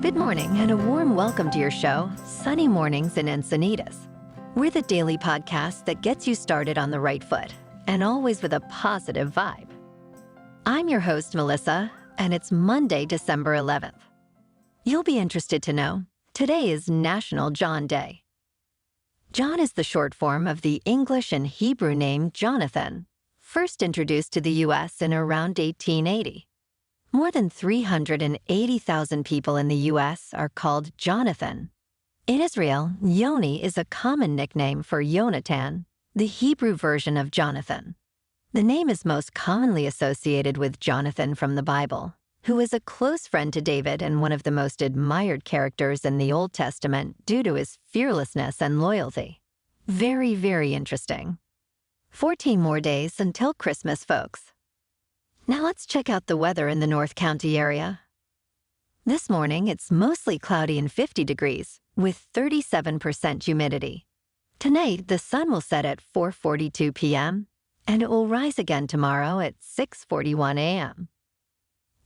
Good morning and a warm welcome to your show, Sunny Mornings in Encinitas. We're the daily podcast that gets you started on the right foot and always with a positive vibe. I'm your host, Melissa, and it's Monday, December 11th. You'll be interested to know, today is National Jon Day. Jon is the short form of the English and Hebrew name Yonatan, first introduced to the U.S. in around 1880. More than 380,000 people in the U.S. are called Jonathan. In Israel, Yoni is a common nickname for Yonatan, the Hebrew version of Jonathan. The name is most commonly associated with Jonathan from the Bible, who is a close friend to David and one of the most admired characters in the Old Testament due to his fearlessness and loyalty. Very, very interesting. 14 more days until Christmas, folks. Now let's check out the weather in the North County area. This morning, it's mostly cloudy and 50 degrees, with 37% humidity. Tonight, the sun will set at 4:42 p.m., and it will rise again tomorrow at 6:41 a.m.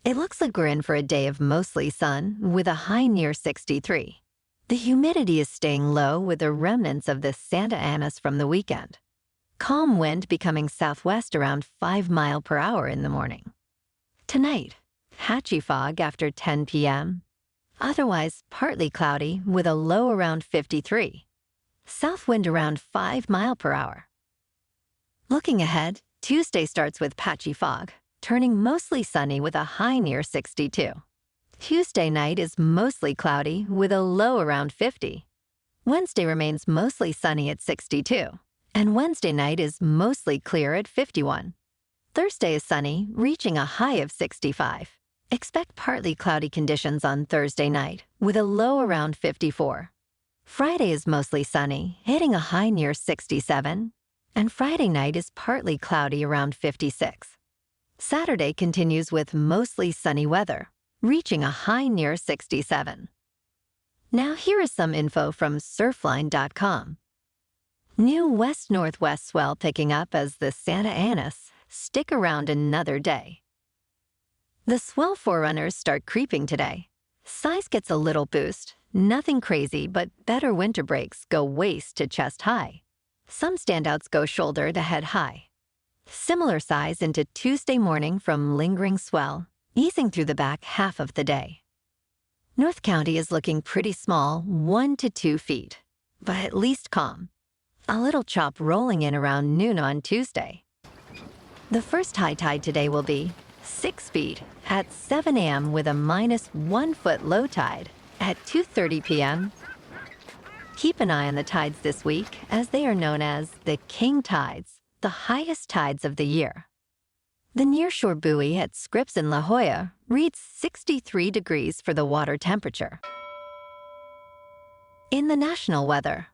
It looks like we're in for a day of mostly sun, with a high near 63. The humidity is staying low with the remnants of the Santa Anas from the weekend. Calm wind becoming southwest around 5 miles per hour in the morning. Tonight, patchy fog after 10 p.m. Otherwise, partly cloudy with a low around 53. South wind around 5 miles per hour. Looking ahead, Tuesday starts with patchy fog, turning mostly sunny with a high near 62. Tuesday night is mostly cloudy with a low around 50. Wednesday remains mostly sunny at 62. And Wednesday night is mostly clear at 51. Thursday is sunny, reaching a high of 65. Expect partly cloudy conditions on Thursday night, with a low around 54. Friday is mostly sunny, hitting a high near 67. And Friday night is partly cloudy around 56. Saturday continues with mostly sunny weather, reaching a high near 67. Now here is some info from surfline.com. New west-northwest swell picking up as the Santa Anas stick around another day. The swell forerunners start creeping today. Size gets a little boost, nothing crazy, but better winter breaks go waist to chest high. Some standouts go shoulder to head high. Similar size into Tuesday morning from lingering swell, easing through the back half of the day. North County is looking pretty small, 1 to 2 feet, but at least calm. A little chop rolling in around noon on Tuesday. The first high tide today will be 6 feet at 7 a.m. with a -1 foot low tide at 2:30 p.m. Keep an eye on the tides this week, as they are known as the king tides, the highest tides of the year. The nearshore buoy at Scripps in La Jolla reads 63 degrees for the water temperature. In the national weather,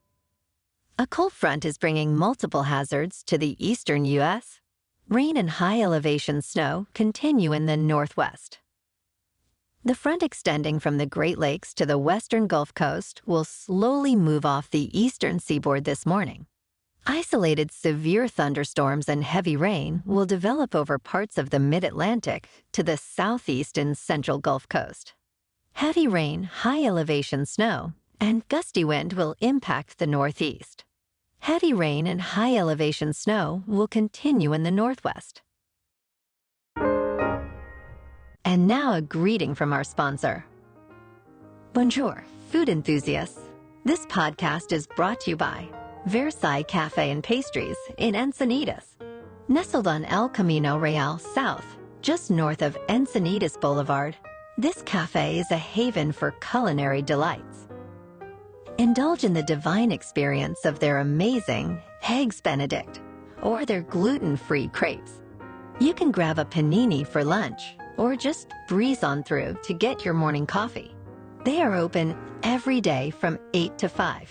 a cold front is bringing multiple hazards to the eastern U.S. Rain and high-elevation snow continue in the northwest. The front extending from the Great Lakes to the western Gulf Coast will slowly move off the eastern seaboard this morning. Isolated severe thunderstorms and heavy rain will develop over parts of the mid-Atlantic to the southeast and central Gulf Coast. Heavy rain, high-elevation snow, and gusty wind will impact the northeast. Heavy rain and high-elevation snow will continue in the northwest. And now a greeting from our sponsor. Bonjour, food enthusiasts. This podcast is brought to you by Versailles Cafe and Pastries in Encinitas. Nestled on El Camino Real South, just north of Encinitas Boulevard, this cafe is a haven for culinary delights. Indulge in the divine experience of their amazing Eggs Benedict or their gluten-free crepes. You can grab a panini for lunch or just breeze on through to get your morning coffee. They are open every day from 8 to 5.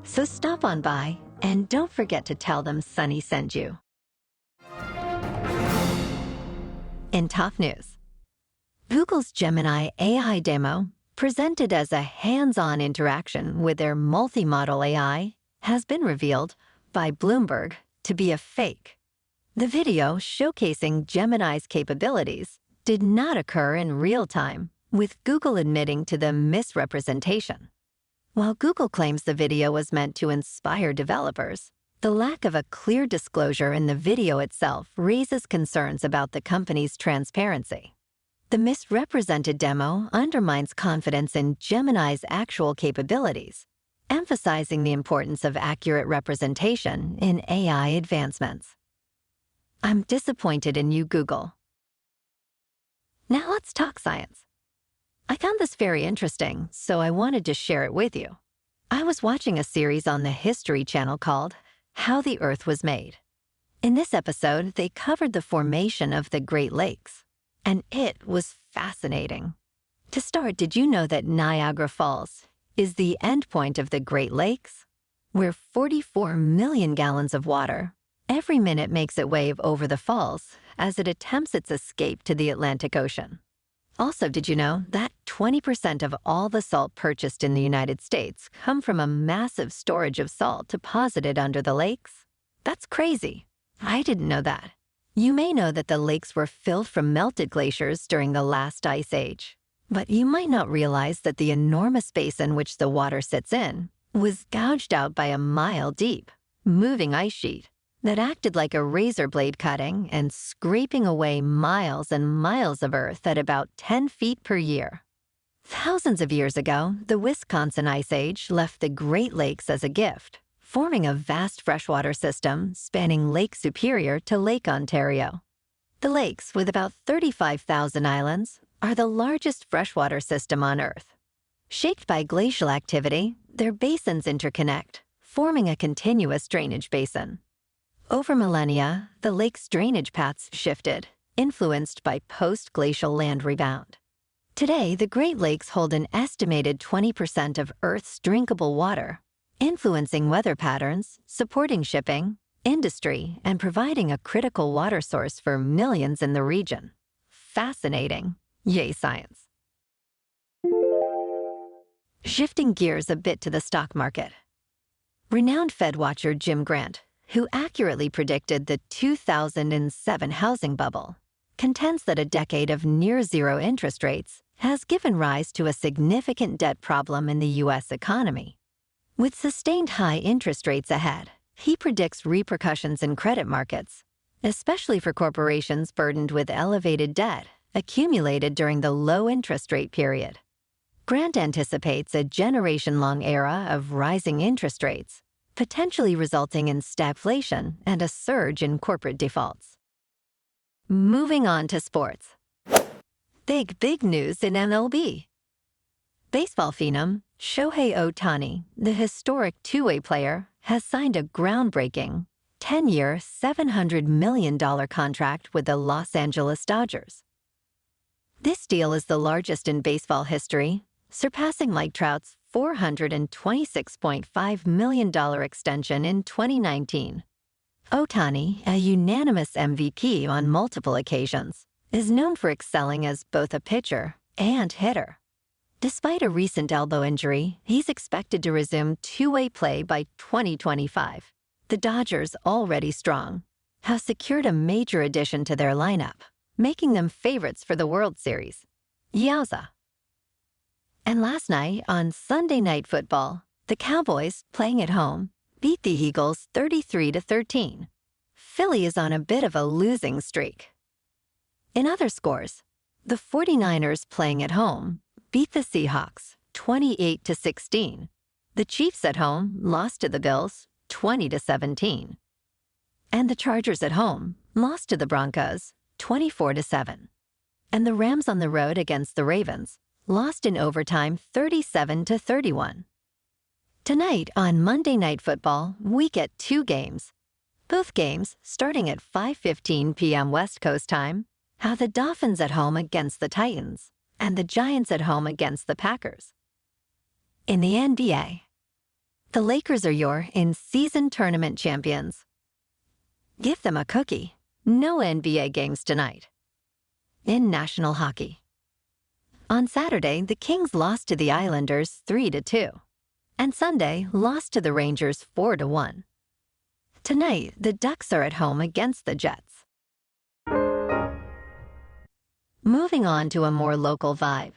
So stop on by and don't forget to tell them Sunny sent you. In top news, Google's Gemini AI demo, presented as a hands-on interaction with their multi-model AI, has been revealed by Bloomberg to be a fake. The video showcasing Gemini's capabilities did not occur in real time, with Google admitting to the misrepresentation. While Google claims the video was meant to inspire developers, the lack of a clear disclosure in the video itself raises concerns about the company's transparency. The misrepresented demo undermines confidence in Gemini's actual capabilities, emphasizing the importance of accurate representation in AI advancements. I'm disappointed in you, Google. Now let's talk science. I found this very interesting, so I wanted to share it with you. I was watching a series on the History Channel called How the Earth Was Made. In this episode, they covered the formation of the Great Lakes, and it was fascinating. To start, did you know that Niagara Falls is the endpoint of the Great Lakes, where 44 million gallons of water every minute makes its way over the falls as it attempts its escape to the Atlantic Ocean? Also, did you know that 20% of all the salt purchased in the United States come from a massive storage of salt deposited under the lakes? That's crazy. I didn't know that. You may know that the lakes were filled from melted glaciers during the last ice age, but you might not realize that the enormous basin which the water sits in was gouged out by a mile-deep, moving ice sheet that acted like a razor blade cutting and scraping away miles and miles of earth at about 10 feet per year. Thousands of years ago, the Wisconsin Ice Age left the Great Lakes as a gift, forming a vast freshwater system spanning Lake Superior to Lake Ontario. The lakes, with about 35,000 islands, are the largest freshwater system on Earth. Shaped by glacial activity, their basins interconnect, forming a continuous drainage basin. Over millennia, the lake's drainage paths shifted, influenced by post-glacial land rebound. Today, the Great Lakes hold an estimated 20% of Earth's drinkable water, influencing weather patterns, supporting shipping, industry, and providing a critical water source for millions in the region. Fascinating. Yay, science. Shifting gears a bit to the stock market. Renowned Fed watcher Jim Grant, who accurately predicted the 2007 housing bubble, contends that a decade of near-zero interest rates has given rise to a significant debt problem in the U.S. economy. With sustained high interest rates ahead, he predicts repercussions in credit markets, especially for corporations burdened with elevated debt accumulated during the low interest rate period. Grant anticipates a generation-long era of rising interest rates, potentially resulting in stagflation and a surge in corporate defaults. Moving on to sports. Big news in MLB. Baseball phenom Shohei Ohtani, the historic two-way player, has signed a groundbreaking 10-year, $700 million contract with the Los Angeles Dodgers. This deal is the largest in baseball history, surpassing Mike Trout's $426.5 million extension in 2019. Ohtani, a unanimous MVP on multiple occasions, is known for excelling as both a pitcher and hitter. Despite a recent elbow injury, he's expected to resume two-way play by 2025. The Dodgers, already strong, have secured a major addition to their lineup, making them favorites for the World Series. Yowza! And last night, on Sunday Night Football, the Cowboys, playing at home, beat the Eagles 33-13. Philly is on a bit of a losing streak. In other scores, the 49ers, playing at home, beat the Seahawks 28-16. The Chiefs at home lost to the Bills 20-17. And the Chargers at home lost to the Broncos 24-7. And the Rams on the road against the Ravens lost in overtime 37-31. Tonight on Monday Night Football, we get two games. Both games, starting at 5:15 p.m. West Coast time, have the Dolphins at home against the Titans and the Giants at home against the Packers. In the NBA, the Lakers are your in-season tournament champions. Give them a cookie. No NBA games tonight. In national hockey, on Saturday, the Kings lost to the Islanders 3-2, and Sunday lost to the Rangers 4-1. Tonight, the Ducks are at home against the Jets. Moving on to a more local vibe.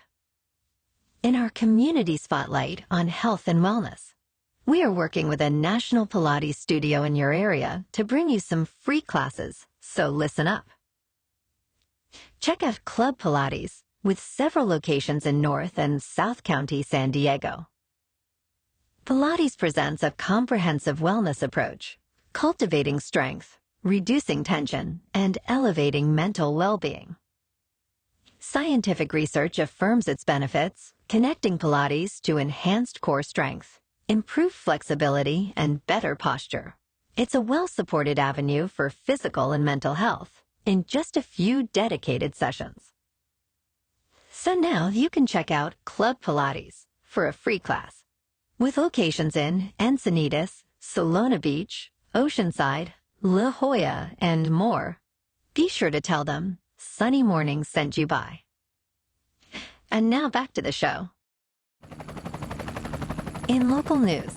In our community spotlight on health and wellness, we are working with a National Pilates studio in your area to bring you some free classes, so listen up. Check out Club Pilates with several locations in North and South County, San Diego. Pilates presents a comprehensive wellness approach, cultivating strength, reducing tension, and elevating mental well-being. Scientific research affirms its benefits, connecting Pilates to enhanced core strength, improved flexibility, and better posture. It's a well-supported avenue for physical and mental health in just a few dedicated sessions. So now you can check out Club Pilates for a free class. With locations in Encinitas, Solana Beach, Oceanside, La Jolla, and more, be sure to tell them Sunny Mornings sent you by. And now back to the show. In local news,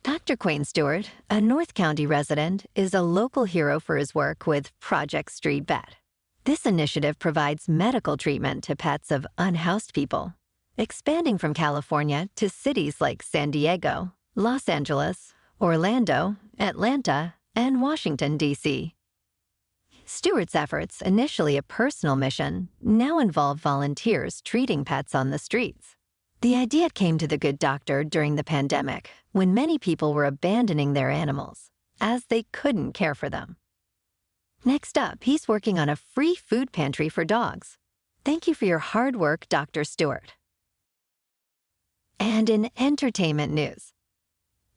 Dr. Quayne Stewart, a North County resident, is a local hero for his work with Project Street Vet. This initiative provides medical treatment to pets of unhoused people, expanding from California to cities like San Diego, Los Angeles, Orlando, Atlanta, and Washington, D.C. Stewart's efforts, initially a personal mission, now involve volunteers treating pets on the streets. The idea came to the good doctor during the pandemic, when many people were abandoning their animals, as they couldn't care for them. Next up, he's working on a free food pantry for dogs. Thank you for your hard work, Dr. Stewart. And in entertainment news,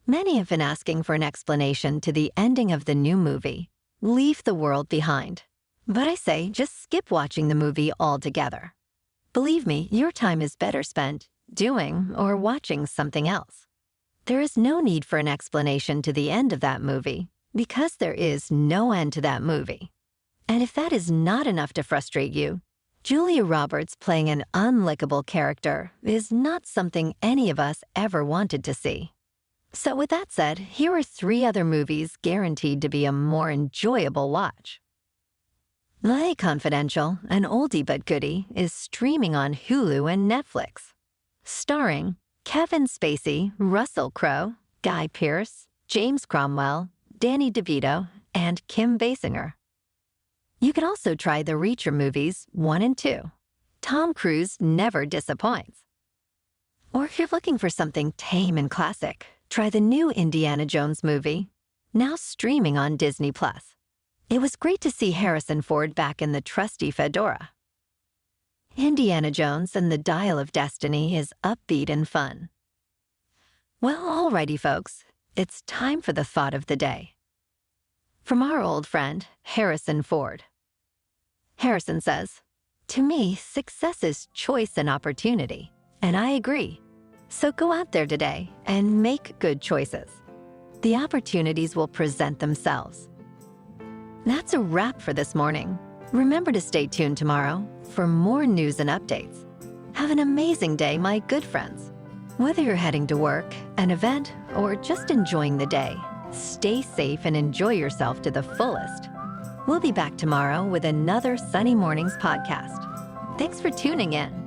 many have been asking for an explanation to the ending of the new movie, Leave the World Behind. But I say, just skip watching the movie altogether. Believe me, your time is better spent doing or watching something else. There is no need for an explanation to the end of that movie, because there is no end to that movie. And if that is not enough to frustrate you, Julia Roberts playing an unlikable character is not something any of us ever wanted to see. So with that said, here are 3 other movies guaranteed to be a more enjoyable watch. LA Confidential, an oldie but goodie, is streaming on Hulu and Netflix. Starring Kevin Spacey, Russell Crowe, Guy Pearce, James Cromwell, Danny DeVito, and Kim Basinger. You can also try the Reacher movies 1 and 2. Tom Cruise never disappoints. Or if you're looking for something tame and classic, try the new Indiana Jones movie, now streaming on Disney+. It was great to see Harrison Ford back in the trusty fedora. Indiana Jones and the Dial of Destiny is upbeat and fun. Well, alrighty, folks, it's time for the thought of the day. From our old friend, Harrison Ford. Harrison says, "To me, success is choice and opportunity," and I agree. So go out there today and make good choices. The opportunities will present themselves. That's a wrap for this morning. Remember to stay tuned tomorrow for more news and updates. Have an amazing day, my good friends. Whether you're heading to work, an event, or just enjoying the day, stay safe and enjoy yourself to the fullest. We'll be back tomorrow with another Sunny Mornings podcast. Thanks for tuning in.